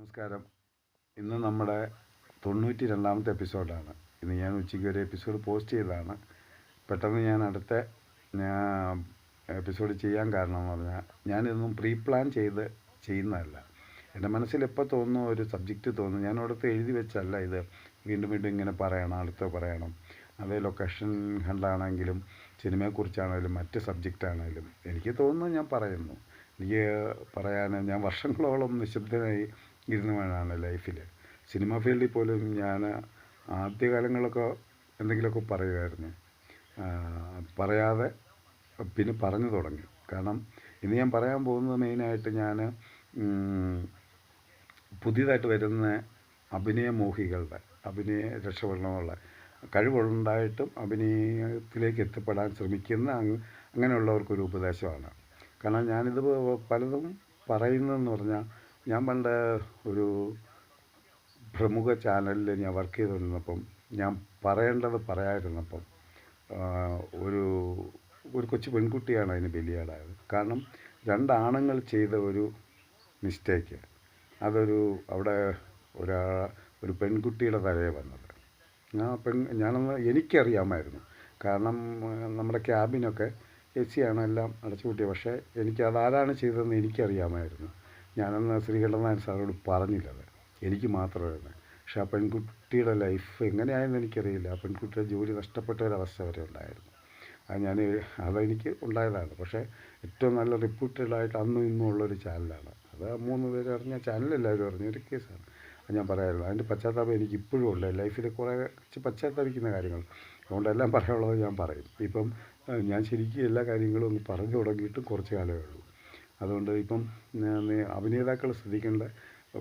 നമസ്കാരം. ഇന്ന് നമ്മുടെ 92ാമത്തെ എപ്പിസോഡാണ്. ഇന്ന് ഞാൻ ഉച്ചയ്ക്ക് ഒരു എപ്പിസോഡ് പോസ്റ്റ് ചെയ്തതാണ്. പെട്ടെന്ന് ഞാൻ അടുത്ത എപ്പിസോഡ് ചെയ്യാൻ കാരണം എന്ന് പറഞ്ഞാൽ ഞാനിതൊന്നും പ്രീ പ്ലാൻ ചെയ്യുന്നതല്ല. എൻ്റെ മനസ്സിൽ എപ്പോൾ തോന്നുന്നു ഒരു സബ്ജക്റ്റ് തോന്നുന്നു, ഞാൻ അവിടുത്തെ എഴുതി വെച്ചല്ല ഇത് വീണ്ടും വീണ്ടും ഇങ്ങനെ പറയണം, അടുത്ത് പറയണം. അതേ ലൊക്കേഷൻ കണ്ടാണെങ്കിലും സിനിമയെക്കുറിച്ചാണെങ്കിലും മറ്റ് സബ്ജക്റ്റാണെങ്കിലും എനിക്ക് തോന്നുന്നു ഞാൻ പറയുന്നു. എനിക്ക് പറയാൻ ഞാൻ വർഷങ്ങളോളം നിശബ്ദനായി ഇരുന്നവനാണ് ലൈഫിൽ. സിനിമ ഫീൽഡിൽ പോലും ഞാൻ ആദ്യകാലങ്ങളൊക്കെ എന്തെങ്കിലുമൊക്കെ പറയുമായിരുന്നു. പറയാതെ പിന്നെ പറഞ്ഞു തുടങ്ങി. കാരണം ഇന്ന് ഞാൻ പറയാൻ പോകുന്നത് മെയിനായിട്ട് ഞാൻ പുതിയതായിട്ട് വരുന്ന അഭിനയ രക്ഷപ്പെടണമെന്നുള്ള കഴിവുണ്ടായിട്ടും അഭിനയത്തിലേക്ക് എത്തിപ്പെടാൻ ശ്രമിക്കുന്ന അങ്ങനെയുള്ളവർക്കൊരു ഉപദേശമാണ്. കാരണം ഞാനിത് പലതും പറയുന്നതെന്ന് പറഞ്ഞാൽ, ഞാൻ പണ്ട് ഒരു പ്രമുഖ ചാനലിൽ ഞാൻ വർക്ക് ചെയ്തുകൊണ്ടിരുന്നപ്പം ഞാൻ പറയേണ്ടത് പറയാതിരുന്നപ്പം ഒരു കൊച്ചു പെൺകുട്ടിയാണ് അതിന് ബലിയാടായത്. കാരണം രണ്ടാണുങ്ങൾ ചെയ്ത ഒരു മിസ്റ്റേക്ക് അവിടെ ഒരു പെൺകുട്ടിയുടെ തലയിൽ വന്നത്. ഞാനൊന്ന് എനിക്കറിയാമായിരുന്നു. കാരണം നമ്മുടെ ക്യാബിനൊക്കെ AC ആണ്, എല്ലാം അടച്ചുപൂട്ടിയത്. പക്ഷേ അതാരാണ് ചെയ്തതെന്ന് എനിക്കറിയാമായിരുന്നു. ഞാനന്ന് ശ്രീകണ്ഠനായർ സാറോട് പറഞ്ഞില്ലത്, എനിക്ക് മാത്രമായിരുന്നു. പക്ഷേ ആ പെൺകുട്ടിയുടെ ലൈഫ് എങ്ങനെയായെന്ന് എനിക്കറിയില്ല. ആ പെൺകുട്ടിയുടെ ജോലി നഷ്ടപ്പെട്ട ഒരവസ്ഥ വരെ ഉണ്ടായിരുന്നു. അതെനിക്ക് ഉണ്ടായതാണ്. പക്ഷേ ഏറ്റവും നല്ല റിപ്യൂട്ടഡായിട്ട് അന്നും ഇന്നും ഉള്ളൊരു ചാനലാണ് അത്. 3 പേര് അറിഞ്ഞ ചാനലെല്ലാവരും അറിഞ്ഞൊരു കേസാണ്. അത് ഞാൻ പറയാമായിരുന്നു. അതിൻ്റെ പശ്ചാത്താപം എനിക്ക് ഇപ്പോഴും ഉണ്ട്. ലൈഫിൽ കുറേ പശ്ചാത്തപിക്കുന്ന കാര്യങ്ങൾ, അതുകൊണ്ടെല്ലാം പറയാനുള്ളത് ഞാൻ പറയും. ഇപ്പം ഞാൻ ശരിക്കും എല്ലാ കാര്യങ്ങളും ഒന്ന് പറഞ്ഞു തുടങ്ങിയിട്ടും കുറച്ച് കാലമേ ഉള്ളൂ. അതുകൊണ്ട് ഇപ്പം അഭിനേതാക്കൾ ശ്രദ്ധിക്കേണ്ട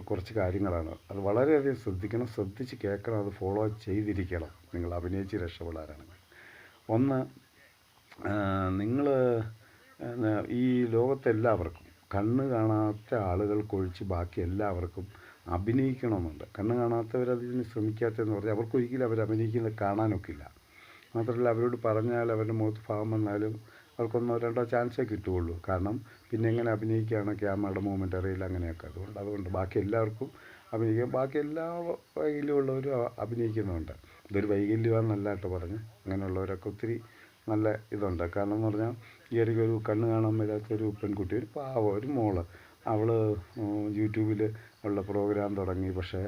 കുറച്ച് കാര്യങ്ങളാണ്. അത് വളരെയധികം ശ്രദ്ധിക്കണം, ശ്രദ്ധിച്ച് കേൾക്കണം, അത് ഫോളോ ചെയ്തിരിക്കണം നിങ്ങൾ അഭിനയിച്ച് രക്ഷപ്പെടാനാണെങ്കിൽ. ഒന്ന്, നിങ്ങൾ ഈ ലോകത്തെല്ലാവർക്കും, കണ്ണ് കാണാത്ത ആളുകൾക്കൊഴിച്ച് ബാക്കി എല്ലാവർക്കും അഭിനയിക്കണമെന്നുണ്ട്. കണ്ണ് കാണാത്തവരതിന് ശ്രമിക്കാത്തതെന്ന് പറഞ്ഞാൽ അവർക്കൊരിക്കലും അവർ അഭിനയിക്കുന്നത് കാണാനൊക്കില്ല. മാത്രമല്ല, അവരോട് പറഞ്ഞാൽ അവരുടെ മുഖത്ത് ഭാവം വന്നാലും അവർക്കൊന്നോ രണ്ടോ ചാൻസേ കിട്ടുകയുള്ളൂ. കാരണം പിന്നെ എങ്ങനെ അഭിനയിക്കുകയാണ്, ക്യാമറയുടെ മൂവ്മെൻ്റ് അറിയില്ല, അങ്ങനെയൊക്കെ. അതുകൊണ്ട് ബാക്കി എല്ലാവർക്കും അഭിനയിക്കാം. ബാക്കി എല്ലാ വൈകല്യമുള്ളവരും അഭിനയിക്കുന്നുണ്ട്. ഇതൊരു വൈകല്യമാണെന്നല്ല കേട്ടോ പറഞ്ഞ്, അങ്ങനെയുള്ളവരൊക്കെ ഒത്തിരി നല്ല ഇതുണ്ട്. കാരണം എന്ന് പറഞ്ഞാൽ, ഈ ഇടയ്ക്ക് ഒരു കണ്ണ് കാണാൻ മേലാത്തൊരു പെൺകുട്ടി, ഒരു പാവം ഒരു മോള്, അവൾ യൂട്യൂബിൽ അവളുടെ പ്രോഗ്രാം തുടങ്ങി. പക്ഷേ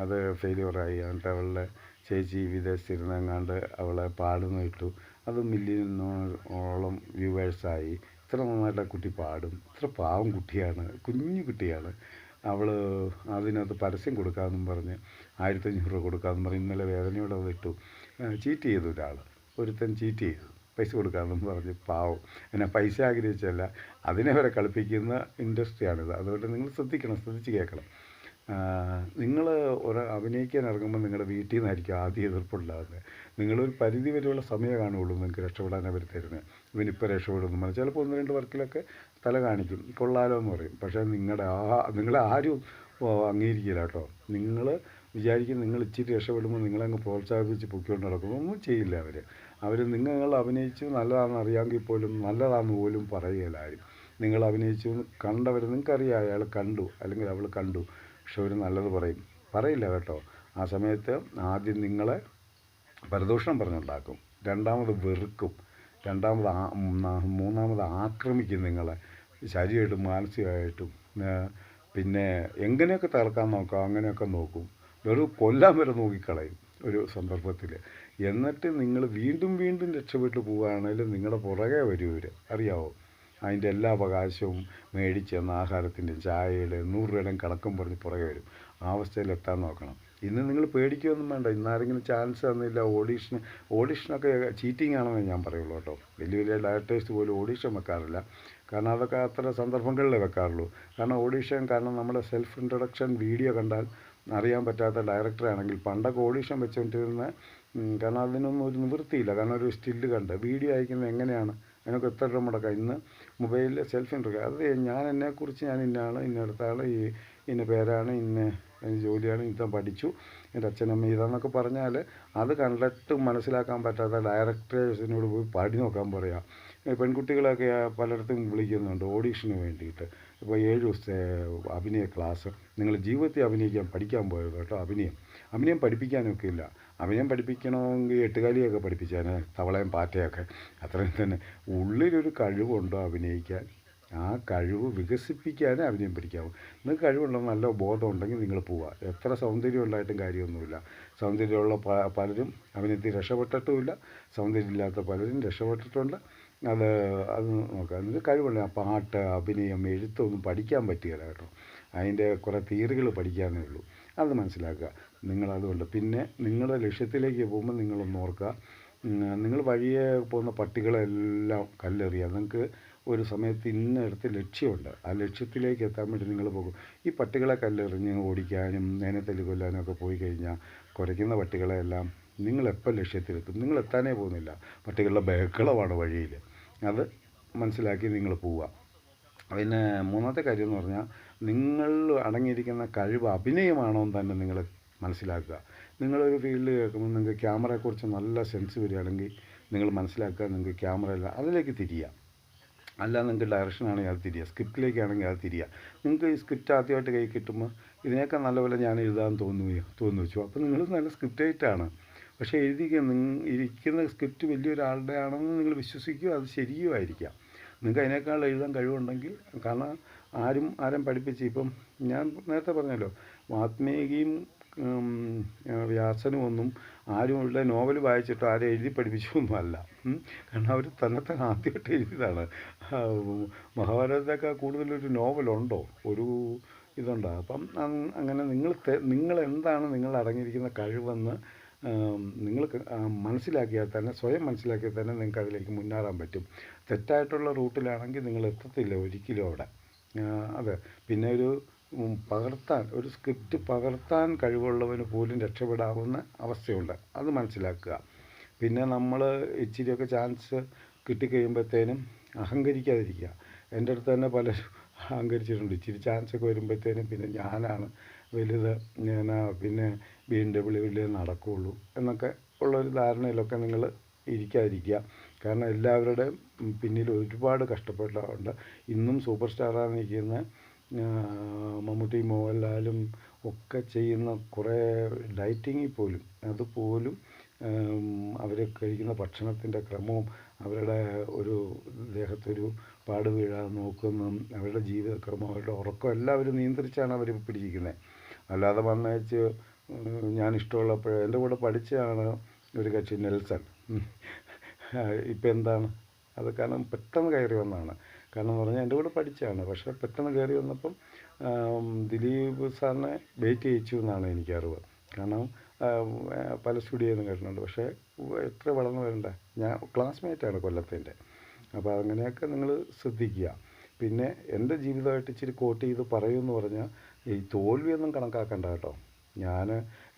അത് ഫെയിലിയറായി. എന്നിട്ട് അവളുടെ ചേച്ചി വിദേശത്തിരുന്നെങ്ങാണ്ട് അവളെ പാടുന്ന ഇട്ടു. അത് മില്യനോളം വ്യൂവേഴ്സായി. ഇത്ര നന്നായിട്ട് ആ കുട്ടി പാടും. ഇത്ര പാവം കുട്ടിയാണ്, കുഞ്ഞു കുട്ടിയാണ്. അവൾ അതിനകത്ത് പരസ്യം കൊടുക്കാമെന്നും പറഞ്ഞ് 1500 രൂപ കൊടുക്കാമെന്നും പറഞ്ഞ് ഇന്നലെ വേദനയോടെ അത് ഇട്ടു. ചീറ്റ് ചെയ്തു ഒരുത്തൻ ചീറ്റ് ചെയ്തു. പൈസ കൊടുക്കാമെന്നും പറഞ്ഞ്. പാവം. പിന്നെ പൈസ ആഗ്രഹിച്ചല്ല, അതിനെ വരെ കളിപ്പിക്കുന്ന ഇൻഡസ്ട്രിയാണിത്. അതുകൊണ്ട് നിങ്ങൾ ശ്രദ്ധിച്ച് കേൾക്കണം. നിങ്ങൾ അഭിനയിക്കാൻ ഇറങ്ങുമ്പോൾ നിങ്ങളുടെ വീട്ടിൽ നിന്നായിരിക്കും ആദ്യം എതിർപ്പുണ്ടാകുന്നത്. നിങ്ങളൊരു പരിധി വരെയുള്ള സമയം കാണുകയുള്ളൂ നിങ്ങൾക്ക് രക്ഷപ്പെടാൻ അവർ തരുന്നത്. ഇവനിപ്പോൾ രക്ഷപ്പെടുന്നു പറഞ്ഞാൽ ചിലപ്പോൾ 1-2 വർക്കിലൊക്കെ തല കാണിക്കും, കൊള്ളാലോ എന്ന് പറയും. പക്ഷേ നിങ്ങളെ ആരും അംഗീകരിക്കില്ല കേട്ടോ. നിങ്ങൾ വിചാരിക്കും നിങ്ങൾ ഇച്ചിരി രക്ഷപ്പെടുമ്പോൾ നിങ്ങളങ്ങ് പ്രോത്സാഹിപ്പിച്ച് പൊക്കിക്കൊണ്ട് നടക്കുന്നു. ഒന്നും ചെയ്യില്ല അവർ. നിങ്ങൾ അഭിനയിച്ചു നല്ലതാണെന്ന് അറിയാമെങ്കിൽ പോലും നല്ലതാണെന്ന് പോലും പറയുകയില്ല ആരും. നിങ്ങൾ അഭിനയിച്ചു കണ്ടവർ, നിങ്ങൾക്കറിയാം അയാൾ കണ്ടു അല്ലെങ്കിൽ അവൾ കണ്ടു, പക്ഷെ അവർ നല്ലത് പറയില്ല കേട്ടോ. ആ സമയത്ത് ആദ്യം നിങ്ങളെ പരദൂഷണം പറഞ്ഞുണ്ടാക്കും, രണ്ടാമത് വെറുക്കും, മൂന്നാമത് ആക്രമിക്കും നിങ്ങളെ ശരീരമായിട്ടും മാനസികമായിട്ടും. പിന്നെ എങ്ങനെയൊക്കെ തകർക്കാൻ നോക്കാം അങ്ങനെയൊക്കെ നോക്കും. വെറും കൊല്ലാൻ വരെ നോക്കിക്കളയും ഒരു സന്ദർഭത്തിൽ. എന്നിട്ട് നിങ്ങൾ വീണ്ടും രക്ഷപ്പെട്ടു പോവുകയാണെങ്കിലും നിങ്ങളുടെ പുറകെ വരും ഇവർ, അറിയാമോ? അതിൻ്റെ എല്ലാ അവകാശവും മേടിച്ചെന്ന് ആഹാരത്തിൻ്റെ ചായയുടെ 100 രൂപയുടെയും കണക്കും പറഞ്ഞ് പുറകെ വരും. ആ അവസ്ഥയിലെത്താൻ നോക്കണം. ഇന്ന് നിങ്ങൾ പേടിക്കുകയൊന്നും വേണ്ട. ഇന്നാരെങ്കിലും ചാൻസ് തന്നില്ല, ഓഡീഷനൊക്കെ ചീറ്റിംഗ് ആണെന്നേ ഞാൻ പറയുള്ളൂ കേട്ടോ. വലിയ ഡയറക്ടേഴ്സ് പോലും ഓഡീഷൻ വെക്കാറില്ല. കാരണം അതൊക്കെ അത്ര സന്ദർഭങ്ങളിലേ വെക്കാറുള്ളൂ. കാരണം നമ്മുടെ സെൽഫ് ഇൻട്രൊഡക്ഷൻ വീഡിയോ കണ്ടാൽ അറിയാൻ പറ്റാത്ത ഡയറക്ടറാണെങ്കിൽ പണ്ടൊക്കെ ഓഡീഷൻ വെച്ചുകൊണ്ടിരുന്ന, കാരണം അതിനൊന്നും ഒരു നിവൃത്തിയില്ല. കാരണം ഒരു സ്റ്റില്ല് കണ്ട് വീഡിയോ അയക്കുന്നത് എങ്ങനെയാണ്, അതിനൊക്കെ എത്ര രൂപ മുടക്കാം. ഇന്ന് മൊബൈലിൽ സെൽഫ് ഇൻട്രൊഡക്ഷൻ, അത് എന്നെക്കുറിച്ച് ഞാൻ ഇന്നയാൾ, ഇന്നടുത്താൾ, ഇന്ന പേരാണ്, ഇന്ന ജോലിയാണ്, ഇത്ര പഠിച്ചു, എൻ്റെ അച്ഛനമ്മ ഇതാന്നൊക്കെ പറഞ്ഞാൽ അത് കണ്ടിട്ട് മനസ്സിലാക്കാൻ പറ്റാത്ത ഡയറക്ടേഴ്സിനോട് പോയി പാടി നോക്കാൻ പറയാം. പെൺകുട്ടികളൊക്കെ പലയിടത്തും വിളിക്കുന്നുണ്ട് ഓഡീഷന് വേണ്ടിയിട്ട്. ഇപ്പോൾ 7 ദിവസത്തെ അഭിനയ ക്ലാസ് നിങ്ങൾ ജീവിതത്തിൽ അഭിനയിക്കാൻ പഠിക്കാൻ പോയത് കേട്ടോ. അഭിനയം പഠിപ്പിക്കാനൊക്കെ ഇല്ല. അഭിനയം പഠിപ്പിക്കണമെങ്കിൽ എട്ടുകാലിയൊക്കെ പഠിപ്പിച്ചാൽ തവളയും പാറ്റയൊക്കെ അത്രയും തന്നെ. ഉള്ളിലൊരു കഴിവുണ്ടോ അഭിനയിക്കാൻ, ആ കഴിവ് വികസിപ്പിക്കാനേ അഭിനയം പഠിക്കാവൂ. നിങ്ങൾക്ക് കഴിവുണ്ടെന്ന് നല്ല ബോധം ഉണ്ടെങ്കിൽ നിങ്ങൾ പോവുക. എത്ര സൗന്ദര്യം ഉണ്ടായിട്ടും കാര്യമൊന്നുമില്ല. സൗന്ദര്യമുള്ള പലരും അഭിനയത്തിൽ രക്ഷപ്പെട്ടിട്ടുമില്ല, സൗന്ദര്യമില്ലാത്ത പലരും രക്ഷപ്പെട്ടിട്ടുണ്ട്. അത് അത് നോക്കുക. നിങ്ങൾക്ക് കഴിവുണ്ട്. പാട്ട്, അഭിനയം, എഴുത്തൊന്നും പഠിക്കാൻ പറ്റുകയില്ല കേട്ടോ. അതിൻ്റെ കുറേ തിയറികൾ പഠിക്കാനേ ഉള്ളൂ. അത് മനസ്സിലാക്കുക നിങ്ങളതുകൊണ്ട്. പിന്നെ നിങ്ങളുടെ ലക്ഷ്യത്തിലേക്ക് പോകുമ്പോൾ നിങ്ങളൊന്ന് ഓർക്കുക, നിങ്ങൾ വഴിയെ പോകുന്ന പട്ടികളെല്ലാം കല്ലെറിയുക. നിങ്ങൾക്ക് ഒരു സമയത്ത് ഇന്നയിടത്ത് ലക്ഷ്യമുണ്ട്. ആ ലക്ഷ്യത്തിലേക്ക് എത്താൻ വേണ്ടി നിങ്ങൾ പോകും. ഈ പട്ടികളെ കല്ലെറിഞ്ഞ് ഓടിക്കാനും അതിനെ തല്ലിക്കൊല്ലാനും ഒക്കെ പോയി കഴിഞ്ഞാൽ കുരയ്ക്കുന്ന പട്ടികളെല്ലാം നിങ്ങളെപ്പോൾ ലക്ഷ്യത്തിലെത്തും? നിങ്ങളെത്താനേ പോകുന്നില്ല. പട്ടികളുടെ ബഹളമാണ് വഴിയിൽ. അത് മനസ്സിലാക്കി നിങ്ങൾ പോവുക. പിന്നെ മൂന്നാമത്തെ കാര്യം എന്ന് പറഞ്ഞാൽ, നിങ്ങൾ അടങ്ങിയിരിക്കുന്ന കഴിവ് അഭിനയമാണോ എന്ന് തന്നെ നിങ്ങൾ മനസ്സിലാക്കുക. നിങ്ങളൊരു ഫീൽഡ് കേൾക്കുമ്പോൾ നിങ്ങൾക്ക് ക്യാമറയെക്കുറിച്ച് നല്ല സെൻസ് വരികയാണെങ്കിൽ നിങ്ങൾ മനസ്സിലാക്കുക, നിങ്ങൾക്ക് ക്യാമറയില്ല, അതിലേക്ക് തിരിയുക. അല്ല, നിങ്ങൾക്ക് ഡയറക്ഷനാണെങ്കിൽ അത് തിരിയുക, സ്ക്രിപ്റ്റിലേക്കാണെങ്കിൽ അത് തിരിയുക. നിങ്ങൾക്ക് ഈ സ്ക്രിപ്റ്റ് ആദ്യമായിട്ട് കൈ കിട്ടുമ്പോൾ ഇതിനേക്കാൾ നല്ലപോലെ ഞാൻ എഴുതാൻ തോന്നുന്നു വെച്ചു. അപ്പോൾ നിങ്ങൾ നല്ല സ്ക്രിപ്റ്റ് റൈറ്ററാണ്. പക്ഷേ ഇരിക്കുന്ന സ്ക്രിപ്റ്റ് വലിയൊരാളുടെ ആണെന്ന് നിങ്ങൾ വിശ്വസിക്കുക, അത് ശരിയുമായിരിക്കാം. നിങ്ങൾക്ക് അതിനേക്കാൾ എഴുതാൻ കഴിവുണ്ടെങ്കിൽ, കാരണം ആരും പഠിപ്പിച്ച്, ഇപ്പം ഞാൻ നേരത്തെ പറഞ്ഞല്ലോ, വാത്മീകിയും വ്യാസനും ഒന്നും ആരും ഉള്ള നോവൽ വായിച്ചിട്ടോ ആരും എഴുതി പഠിപ്പിച്ചൊന്നും അല്ല. കാരണം അവർ തന്നെത്താൻ ആദ്യമായിട്ട് എഴുതിയതാണ്. മഹാഭാരതത്തേക്കാൾ കൂടുതലൊരു നോവലുണ്ടോ? ഒരു ഇതുണ്ടോ? അപ്പം അങ്ങനെ നിങ്ങൾ എന്താണ് നിങ്ങൾ അടങ്ങിയിരിക്കുന്ന കഴിവെന്ന് നിങ്ങൾ മനസ്സിലാക്കിയാൽ തന്നെ, സ്വയം മനസ്സിലാക്കിയാൽ തന്നെ നിങ്ങൾക്ക് അതിലേക്ക് മുന്നേറാൻ പറ്റും. തെറ്റായിട്ടുള്ള റൂട്ടിലാണെങ്കിൽ നിങ്ങൾ എത്തത്തില്ല ഒരിക്കലും അവിടെ. അതെ. പിന്നെ ഒരു സ്ക്രിപ്റ്റ് പകർത്താൻ കഴിവുള്ളവന് പോലും രക്ഷപ്പെടാവുന്ന അവസ്ഥയുണ്ട്. അത് മനസ്സിലാക്കുക. പിന്നെ നമ്മൾ ഇച്ചിരിയൊക്കെ ചാൻസ് കിട്ടിക്കഴിയുമ്പോഴത്തേനും അഹങ്കരിക്കാതിരിക്കുക. എൻ്റെ അടുത്ത് തന്നെ പലരും അഹങ്കരിച്ചിട്ടുണ്ട്. ഇച്ചിരി ചാൻസൊക്കെ വരുമ്പോഴത്തേനും പിന്നെ ഞാനാണ് വലുത്, പിന്നെ BMW നടക്കുകയുള്ളൂ എന്നൊക്കെ ഉള്ളൊരു ധാരണയിലൊക്കെ നിങ്ങൾ ഇരിക്കാതിരിക്കുക. കാരണം എല്ലാവരുടെയും പിന്നിൽ ഒരുപാട് കഷ്ടപ്പെട്ടുണ്ട്. ഇന്നും സൂപ്പർ സ്റ്റാറായി നിൽക്കുന്ന മമ്മൂട്ടി, മോഹൻലാലും ഒക്കെ ചെയ്യുന്ന കുറേ ഡയറ്റിങ്ങിൽ പോലും, അതുപോലും അവർ കഴിക്കുന്ന ഭക്ഷണത്തിൻ്റെ ക്രമവും അവരുടെ ഒരു ദേഹത്തൊരു പാട് വീഴാതെ നോക്കുന്നതും അവരുടെ ജീവിതക്രമം, അവരുടെ ഉറക്കം എല്ലാം അവർ നിയന്ത്രിച്ചാണ് അവർ പിടിച്ചിരിക്കുന്നത്. അല്ലാതെ വന്നേച്ച് ഞാനിഷ്ടമുള്ളപ്പോൾ എൻ്റെ കൂടെ പഠിച്ചതാണ് ഒരു കക്ഷി നെൽസൺ. ഇപ്പം എന്താണ് അത്? കാരണം പെട്ടെന്ന് കയറി വന്നതാണ്. കാരണം എന്ന് പറഞ്ഞാൽ എൻ്റെ കൂടെ പഠിച്ചതാണ്. പക്ഷേ പെട്ടെന്ന് കയറി വന്നപ്പം ദിലീപ് സാറിനെ വെയിറ്റ് ചെയ്യിച്ചു എന്നാണ് എനിക്കറിവ്. കാരണം പല സ്റ്റുഡിയോയിൽ നിന്ന് കേട്ടിട്ടുണ്ട്. പക്ഷേ എത്ര വളർന്നു വരണ്ടേ? ഞാൻ ക്ലാസ്മേറ്റാണ് കൊല്ലത്തിൻ്റെ. അപ്പോൾ അങ്ങനെയൊക്കെ നിങ്ങൾ ശ്രദ്ധിക്കുക. പിന്നെ എൻ്റെ ജീവിതമായിട്ട് ഇച്ചിരി കോട്ട് ചെയ്ത് പറയുമെന്ന് പറഞ്ഞാൽ, ഈ തോൽവിയൊന്നും കണക്കാക്കണ്ട കേട്ടോ.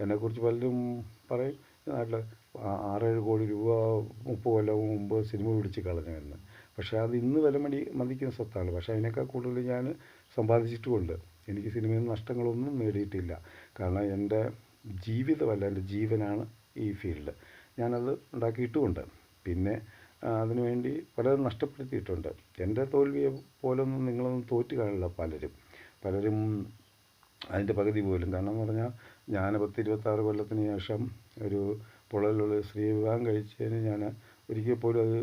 എന്നെക്കുറിച്ച് പലരും പറയും, നാട്ടിൽ 6-7 കോടി രൂപ 30 കൊല്ലം മുമ്പ് സിനിമ പിടിച്ച് കളഞ്ഞുവെന്ന്. പക്ഷേ അത് ഇന്ന് മതിക്കുന്ന സ്വത്താണ്. പക്ഷേ അതിനേക്കാൾ കൂടുതൽ ഞാൻ സമ്പാദിച്ചിട്ടുമുണ്ട്. എനിക്ക് സിനിമയിൽ നിന്ന് നഷ്ടങ്ങളൊന്നും നേടിയിട്ടില്ല. കാരണം എൻ്റെ ജീവിതമല്ല, എൻ്റെ ജീവനാണ് ഈ ഫീൽഡ്. ഞാനത് ഉണ്ടാക്കിയിട്ടുമുണ്ട്. പിന്നെ അതിനുവേണ്ടി പലതും നഷ്ടപ്പെടുത്തിയിട്ടുണ്ട്. എൻ്റെ തോൽവിയെ പോലൊന്നും നിങ്ങളൊന്നും തോറ്റ് കാണില്ല പലരും അതിൻ്റെ പകുതി പോലും. കാരണം എന്ന് പറഞ്ഞാൽ, ഞാൻ 26 കൊല്ലത്തിന് ശേഷം ഒരു പുഴയിലുള്ള സ്ത്രീ വിവാഹം കഴിച്ചതിന് ഞാൻ ഒരിക്കൽ പോലും അത്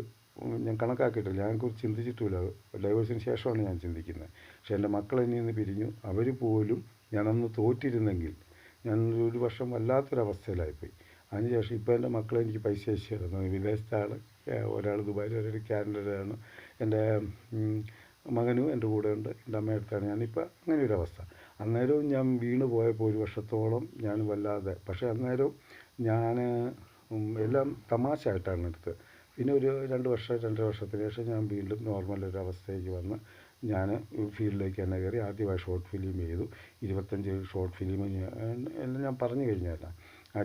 ഞാൻ കണക്കാക്കിയിട്ടില്ല. ഞാനെക്കുറിച്ച് ചിന്തിച്ചിട്ടുമില്ല. ഡൈവേഴ്സിന് ശേഷമാണ് ഞാൻ ചിന്തിക്കുന്നത്. പക്ഷേ എൻ്റെ മക്കൾ എന്നിൽ നിന്ന് പിരിഞ്ഞു. അവർ പോലും ഞാനന്ന് തോറ്റിരുന്നെങ്കിൽ ഞാൻ ഒരു വർഷം വല്ലാത്തൊരവസ്ഥയിലായിപ്പോയി. അതിനുശേഷം ഇപ്പോൾ എൻ്റെ മക്കൾ എനിക്ക് പൈസ അയച്ചു തരുന്നു. വിദേശത്താണ്, ഒരാൾ ദുബായിൽ, ഒരാൾ കാനഡയിലാണ്. എൻ്റെ മകനും എൻ്റെ കൂടെ ഉണ്ട്, എൻ്റെ അമ്മയടുത്താണ്. ഞാനിപ്പോൾ അങ്ങനെ ഒരു അവസ്ഥ. അന്നേരവും ഞാൻ വീണ് പോയപ്പോൾ ഒരു വർഷത്തോളം ഞാൻ വല്ലാതെ, പക്ഷേ അന്നേരവും ഞാൻ എല്ലാം തമാശയായിട്ടാണ് എടുത്തത്. പിന്നെ ഒരു 2 വർഷത്തിന് ശേഷം ഞാൻ വീണ്ടും നോർമൽ അവസ്ഥയിലേക്ക് വന്ന് ഞാൻ ഫീൽഡിലേക്ക് തന്നെ കയറി. ആദ്യമായി ഷോർട്ട് ഫിലിം ചെയ്തു. 25 ഷോർട്ട് ഫിലിം എല്ലാം ഞാൻ പറഞ്ഞു കഴിഞ്ഞല്ല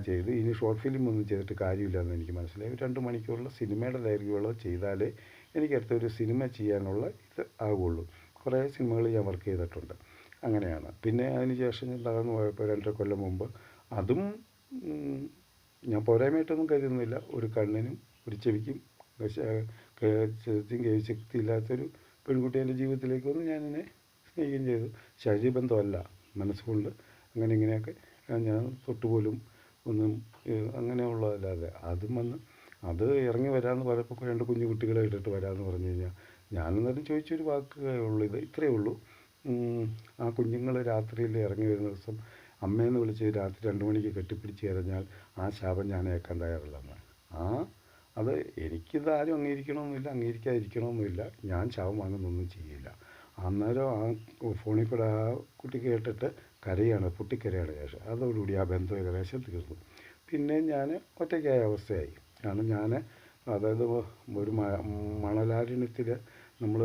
ചെയ്തു. ഇനി ഷോർട്ട് ഫിലിം ഒന്നും ചെയ്തിട്ട് കാര്യമില്ലെന്ന് എനിക്ക് മനസ്സിലായി. 2 മണിക്കൂറുള്ള സിനിമയുടെ ദൈർഘ്യമുള്ളത് ചെയ്താലേ എനിക്ക് അടുത്തൊരു സിനിമ ചെയ്യാനുള്ള ഇത് ആകുള്ളൂ. കുറേ സിനിമകൾ ഞാൻ വർക്ക് ചെയ്തിട്ടുണ്ട്. അങ്ങനെയാണ്. പിന്നെ അതിന് ശേഷം ഞാൻ തകർന്നു പോയപ്പോൾ 2.5 കൊല്ലം മുമ്പ്, അതും ഞാൻ പോരായ്മയായിട്ടൊന്നും കരുതുന്നില്ല, ഒരു കണ്ണിനും ഒരു ചെവിക്കും കേൾവിശക്തി ഇല്ലാത്തൊരു പെൺകുട്ടി എൻ്റെ ജീവിതത്തിലേക്ക് വന്ന് ഞാനെന്നെ സ്നേഹിക്കുകയും ചെയ്തു. ശരീരബന്ധമല്ല, മനസ്സുകൊണ്ട് അങ്ങനെ ഇങ്ങനെയൊക്കെ ഞാൻ തൊട്ടുപോലും ഒന്നും അങ്ങനെയുള്ളതല്ലാതെ അതും വന്ന് അത് ഇറങ്ങി വരാമെന്ന് പറഞ്ഞപ്പോൾ 2 കുഞ്ഞു കുട്ടികളെ ഇട്ടിട്ട് വരാമെന്ന് പറഞ്ഞു കഴിഞ്ഞാൽ ഞാനെന്നാലും ചോദിച്ചൊരു വാക്കേ ഉള്ളൂ, ഇത് ഇത്രയേ ഉള്ളൂ. ആ കുഞ്ഞുങ്ങൾ രാത്രിയിൽ ഇറങ്ങി വരുന്ന ദിവസം അമ്മയെന്ന് വിളിച്ച് രാത്രി 2 മണിക്ക് കെട്ടിപ്പിടിച്ച് കരഞ്ഞാൽ ആ ശാപം ഞാൻ ഏൽക്കാൻ തയ്യാറല്ലെന്ന്. അത് എനിക്കിത് ആരും അംഗീകരിക്കണമെന്നില്ല, അംഗീകരിക്കാതിരിക്കണമെന്നില്ല. ഞാൻ ശാപം വാങ്ങുന്നൊന്നും ചെയ്യില്ല. അന്നേരം ആ ഫോണിൽ കൂടെ ആ കുട്ടി കേട്ടിട്ട് കരയാണ്, പൊട്ടിക്കരയാണ് ശേഷം. അതോടുകൂടി ആ ബന്ധം ഏകദേശം തീർന്നു. പിന്നെ ഞാൻ ഒറ്റയ്ക്കായ അവസ്ഥയായി. കാരണം ഞാൻ അതായത് ഒരു മണലാരണ്യത്തിൽ നമ്മൾ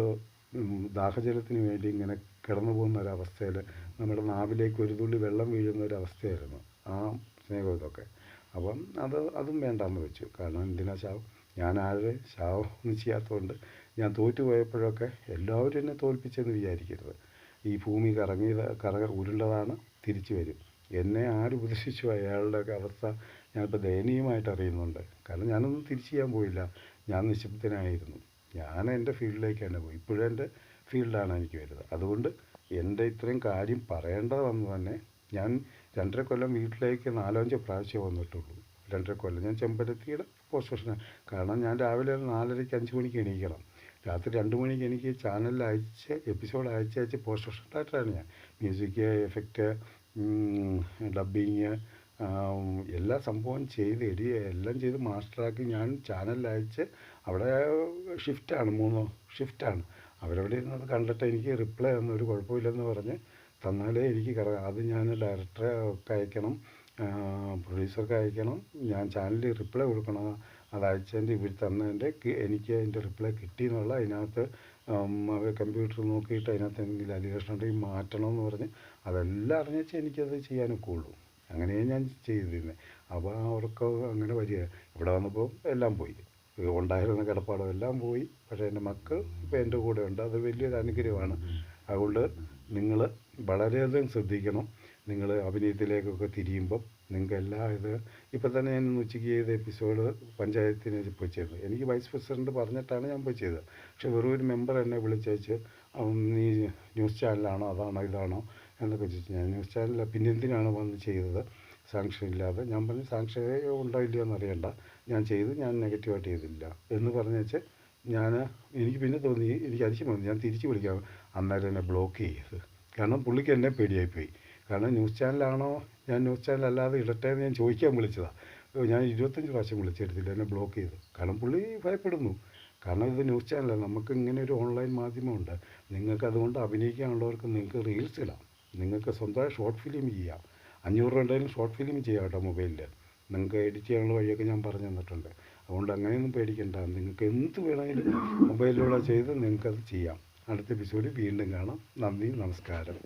ദാഹജലത്തിന് വേണ്ടി ഇങ്ങനെ കിടന്നു പോകുന്ന ഒരവസ്ഥയിൽ നമ്മുടെ നാവിലേക്ക് ഒരു തുള്ളി വെള്ളം വീഴുന്ന ഒരവസ്ഥയായിരുന്നു ആ സ്നേഹം ഇതൊക്കെ. അപ്പം അതും വേണ്ടാന്ന് വെച്ചു. കാരണം എന്തിനാ ശാപം, ഞാൻ ആരും ശാപം ഒന്നും ചെയ്യാത്തതുകൊണ്ട്. ഞാൻ തോറ്റുപോയപ്പോഴൊക്കെ എല്ലാവരും എന്നെ തോൽപ്പിച്ചെന്ന് വിചാരിക്കരുത്. ഈ ഭൂമി ഉരുണ്ടതാണ്, തിരിച്ചു വരും. എന്നെ ആര് ഉപദേശിച്ചു അയാളുടെയൊക്കെ അവസ്ഥ ഞാനിപ്പോൾ ദയനീയമായിട്ട് അറിയുന്നുണ്ട്. കാരണം ഞാനൊന്നും തിരിച്ച് ചെയ്യാൻ പോയില്ല, ഞാൻ നിശബ്ദനായിരുന്നു. ഞാൻ എൻ്റെ ഫീൽഡിലേക്ക് തന്നെ പോയി. ഇപ്പോഴും എൻ്റെ ഫീൽഡാണ് എനിക്ക് വരുന്നത്. അതുകൊണ്ട് എൻ്റെ ഇത്രയും കാര്യം പറയേണ്ടത് വന്ന് തന്നെ ഞാൻ 2.5 കൊല്ലം വീട്ടിലേക്ക് 4-5 പ്രാവശ്യം വന്നിട്ടുള്ളൂ. 2.5 കൊല്ലം ഞാൻ ചെമ്പരത്തിയുടെ പോസ്റ്റ് പ്രൊഡക്ഷൻ. കാരണം ഞാൻ രാവിലെ 4:30-5 മണിക്ക് എണീക്കണം. രാത്രി 2 മണിക്ക് എനിക്ക് ചാനലിൽ എപ്പിസോഡ് അയച്ച് പോസ്റ്റ് പ്രൊഡക്ഷൻ ഡയറക്ടറാണ് ഞാൻ. മ്യൂസിക്, എഫക്റ്റ്, ഡബ്ബിങ്, എല്ലാ സംഭവം ചെയ്ത് എല്ലാം ചെയ്ത് മാസ്റ്ററാക്കി ഞാൻ ചാനലിൽ അയച്ച് അവിടെ ഷിഫ്റ്റാണ്, 3 ഷിഫ്റ്റാണ്. അവരവിടെ ഇരുന്നത് കണ്ടിട്ട് എനിക്ക് റിപ്ലൈ ഒന്നും ഒരു കുഴപ്പമില്ലെന്ന് പറഞ്ഞ് തന്നാലേ എനിക്ക് അത് ഞാൻ ഡയറക്ടറെ ഒക്കെ അയക്കണം, പ്രൊഡ്യൂസർക്ക് അയക്കണം, ഞാൻ ചാനലിൽ റിപ്ലൈ കൊടുക്കണം. അത് അയച്ചതിൻ്റെ ഇവർ തന്നതിൻ്റെ എനിക്ക് അതിൻ്റെ റിപ്ലൈ കിട്ടിയെന്നുള്ള അതിനകത്ത് അവർ കമ്പ്യൂട്ടർ നോക്കിയിട്ട് അതിനകത്ത് എന്തെങ്കിലും അലിഗേഷൻ ഉണ്ടെങ്കിൽ മാറ്റണമെന്ന് പറഞ്ഞ് അതെല്ലാം അറിഞ്ഞാൽ എനിക്കത് ചെയ്യാനൊക്കെ ഉള്ളൂ. അങ്ങനെയേ ഞാൻ ചെയ്തിരുന്നത്. അപ്പോൾ അവർക്ക് അങ്ങനെ വരിക. ഇവിടെ വന്നപ്പോൾ എല്ലാം പോയി, ഉണ്ടായിരുന്ന കിടപ്പാടം എല്ലാം പോയി. പക്ഷേ എൻ്റെ മക്കൾ ഇപ്പോൾ എൻ്റെ കൂടെ ഉണ്ട്. അത് വലിയൊരു അനുഗ്രഹമാണ്. അതുകൊണ്ട് നിങ്ങൾ വളരെയധികം ശ്രദ്ധിക്കണം. നിങ്ങൾ അഭിനയത്തിലേക്കൊക്കെ തിരിയുമ്പം നിങ്ങൾക്ക് ഇപ്പം തന്നെ ഞാൻ ഉച്ചയ്ക്ക് ചെയ്ത എപ്പിസോഡ് പഞ്ചായത്തിന് പോയി ചെയ്തത്. എനിക്ക് വൈസ് പ്രസിഡൻറ്റ് പറഞ്ഞിട്ടാണ് ഞാൻ പോയി ചെയ്തത്. പക്ഷേ വെറും ഒരു മെമ്പർ എന്നെ വിളിച്ചേച്ച് നീ ന്യൂസ് ചാനലാണോ അതാണോ ഇതാണോ എന്നൊക്കെ ചോദിച്ചു. ഞാൻ ന്യൂസ് ചാനലിലാണ്, പിന്നെ എന്തിനാണ് വന്ന് ചെയ്തത് സാങ്ഷൻ ഇല്ലാതെ. ഞാൻ പറഞ്ഞു സാങ്ഷൻ ഉണ്ടോ ഇല്ലയോ എന്നറിയണ്ട, ഞാൻ ചെയ്തു, ഞാൻ നെഗറ്റീവായിട്ട് ചെയ്തില്ല എന്ന് പറഞ്ഞേച്ച് എനിക്ക് പിന്നെ തോന്നി, എനിക്ക് അതിശയം തോന്നി, ഞാൻ തിരിച്ച് വിളിക്കാം. അന്നേരം എന്നെ ബ്ലോക്ക് ചെയ്ത്. കാരണം പുള്ളിക്ക് എന്നെ പേടിയായിപ്പോയി. കാരണം ന്യൂസ് ചാനലാണോ, ഞാൻ ന്യൂസ് ചാനൽ അല്ലാതെ ഇടട്ടെ എന്ന് ഞാൻ ചോദിക്കാൻ വിളിച്ചതാണ്. ഞാൻ 25 പ്രാവശ്യം വിളിച്ചെടുത്തില്ല, എന്നെ ബ്ലോക്ക് ചെയ്തു. കാരണം പുള്ളി ഭയപ്പെടുന്നു. കാരണം ഇത് ന്യൂസ് ചാനലാണ്, നമുക്ക് ഇങ്ങനെ ഒരു ഓൺലൈൻ മാധ്യമമുണ്ട്. നിങ്ങൾക്ക് അതുകൊണ്ട് അഭിനയിക്കാനുള്ളവർക്ക് നിങ്ങൾക്ക് റീൽസ് ഇടാം, നിങ്ങൾക്ക് സ്വന്തമായി ഷോർട്ട് ഫിലിം ചെയ്യാം. 500 രൂപ ഉണ്ടെങ്കിലും ഷോർട്ട് ഫിലിം ചെയ്യാം കേട്ടോ മൊബൈലിൽ. നിങ്ങൾക്ക് എഡിറ്റ് ചെയ്യാനുള്ള വഴിയൊക്കെ ഞാൻ പറഞ്ഞു തന്നിട്ടുണ്ട്. അതുകൊണ്ട് അങ്ങനെയൊന്നും പേടിക്കണ്ട. നിങ്ങൾക്ക് എന്ത് വേണമെങ്കിലും മൊബൈലിലൂടെ ചെയ്ത് നിങ്ങൾക്കത് ചെയ്യാം. അടുത്ത എപ്പിസോഡിൽ വീണ്ടും കാണാം. നന്ദി, നമസ്കാരം.